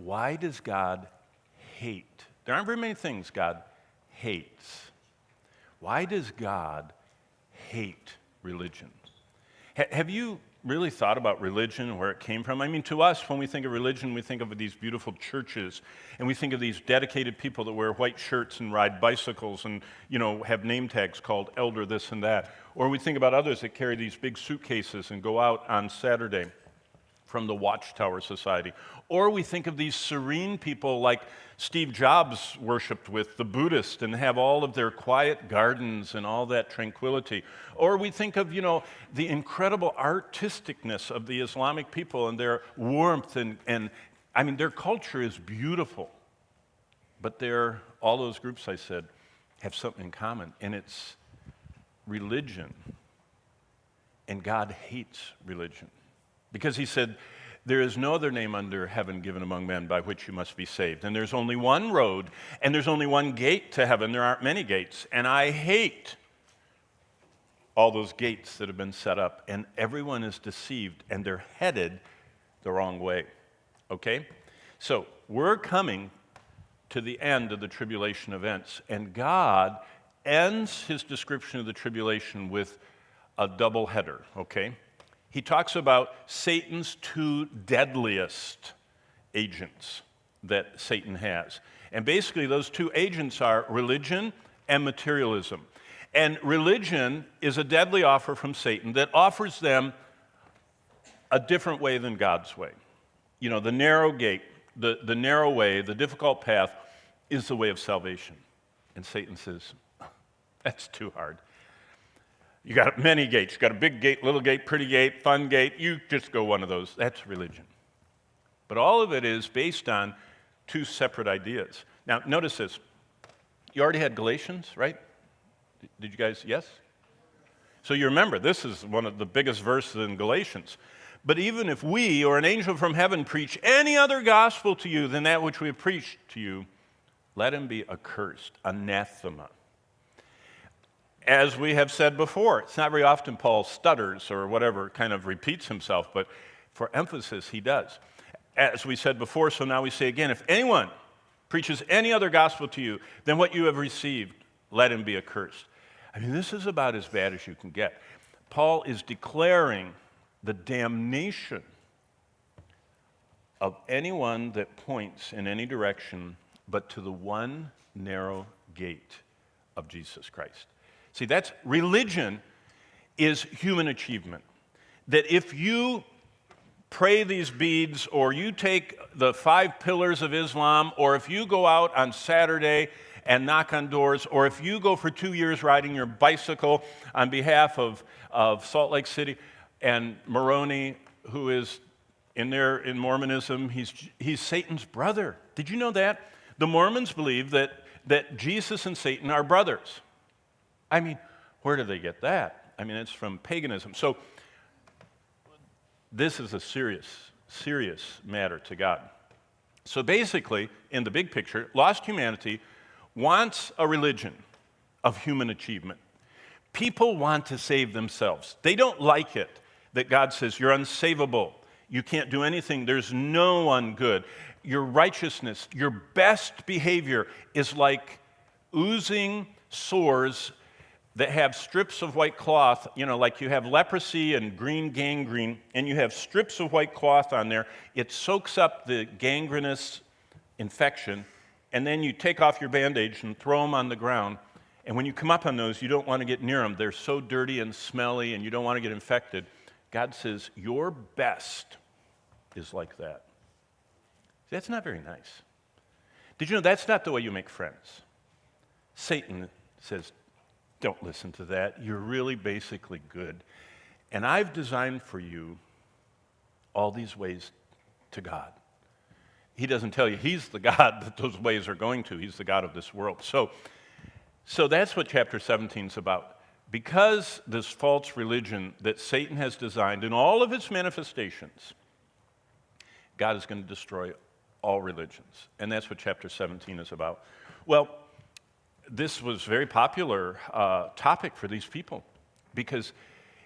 why does God hate? There aren't very many things God hates. Why does God hate religion? Have you really thought about religion and where it came from? I mean, to us, when we think of religion, we think of these beautiful churches, and we think of these dedicated people that wear white shirts and ride bicycles and, have name tags called elder this and that. Or we think about others that carry these big suitcases and go out on Saturday from the Watchtower Society. Or we think of these serene people like Steve Jobs worshiped with, the Buddhist, and have all of their quiet gardens and all that tranquility. Or we think of, the incredible artisticness of the Islamic people and their warmth and their culture is beautiful. But all those groups I said have something in common, and it's religion. And God hates religion. Because he said, there is no other name under heaven given among men by which you must be saved. And there's only one road, and there's only one gate to heaven. There aren't many gates. And I hate all those gates that have been set up. And everyone is deceived, and they're headed the wrong way. Okay? So we're coming to the end of the tribulation events. And God ends his description of the tribulation with a double header. Okay? He talks about Satan's two deadliest agents that Satan has. And basically those two agents are religion and materialism. And religion is a deadly offer from Satan that offers them a different way than God's way. The narrow gate, the narrow way, the difficult path is the way of salvation. And Satan says, that's too hard. You got many gates. You got a big gate, little gate, pretty gate, fun gate. You just go one of those. That's religion. But all of it is based on two separate ideas. Now, notice this. You already had Galatians, right? Did you guys? Yes? So you remember, this is one of the biggest verses in Galatians. But even if we or an angel from heaven preach any other gospel to you than that which we have preached to you, let him be accursed, anathema. As we have said before, it's not very often Paul stutters or whatever, kind of repeats himself, but for emphasis, he does. As we said before, so now we say again, if anyone preaches any other gospel to you than what you have received, let him be accursed. This is about as bad as you can get. Paul is declaring the damnation of anyone that points in any direction but to the one narrow gate of Jesus Christ. See, that's religion is human achievement. That if you pray these beads, or you take the 5 pillars of Islam, or if you go out on Saturday and knock on doors, or if you go for 2 years riding your bicycle on behalf of Salt Lake City, and Moroni, who is in Mormonism, he's Satan's brother. Did you know that? The Mormons believe that Jesus and Satan are brothers. Where do they get that? It's from paganism. So this is a serious, serious matter to God. So basically, in the big picture, lost humanity wants a religion of human achievement. People want to save themselves. They don't like it that God says, you're unsavable. You can't do anything. There's no one good. Your righteousness, your best behavior is like oozing sores that have strips of white cloth, like you have leprosy and green gangrene, and you have strips of white cloth on there. It soaks up the gangrenous infection, and then you take off your bandage and throw them on the ground. And when you come up on those, you don't want to get near them. They're so dirty and smelly, and you don't want to get infected. God says, your best is like that. That's not very nice. Did you know that's not the way you make friends? Satan says, don't listen to that. You're really basically good. And I've designed for you all these ways to God. He doesn't tell you he's the God that those ways are going to. He's the God of this world. So that's what chapter 17 is about. Because this false religion that Satan has designed in all of its manifestations, God is going to destroy all religions. And that's what chapter 17 is about. Well, this was a very popular topic for these people because,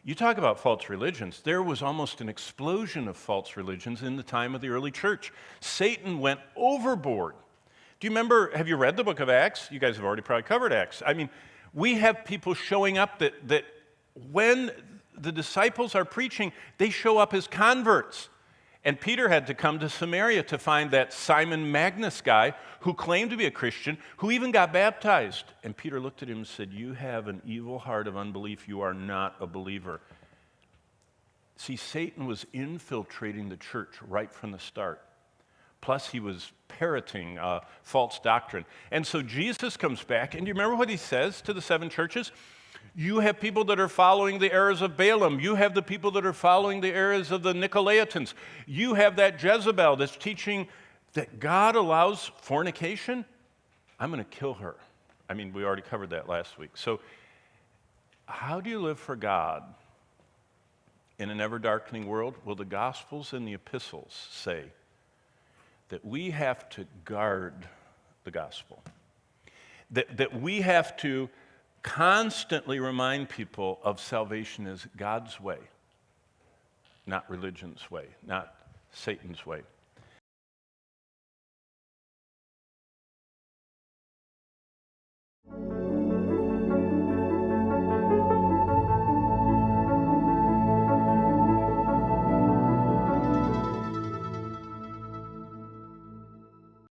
You talk about false religions. There was almost an explosion of false religions in the time of the early church. Satan went overboard. Do you remember, have you read the book of Acts? You guys have already probably covered Acts. I mean, we have people showing up that when the disciples are preaching, they show up as converts. And Peter had to come to Samaria to find that Simon Magnus guy who claimed to be a Christian, who even got baptized. And Peter looked at him and said, "You have an evil heart of unbelief. You are not a believer." See, Satan was infiltrating the church right from the start. Plus, he was parroting false doctrine. And so Jesus comes back, and do you remember what he says to the 7 churches? You have people that are following the errors of Balaam. You have the people that are following the errors of the Nicolaitans. You have that Jezebel that's teaching that God allows fornication. I'm going to kill her. I mean, we already covered that last week. So how do you live for God in an ever-darkening world? Well, the Gospels and the epistles say that we have to guard the gospel, that we have to constantly remind people of salvation as God's way, not religion's way, not Satan's way.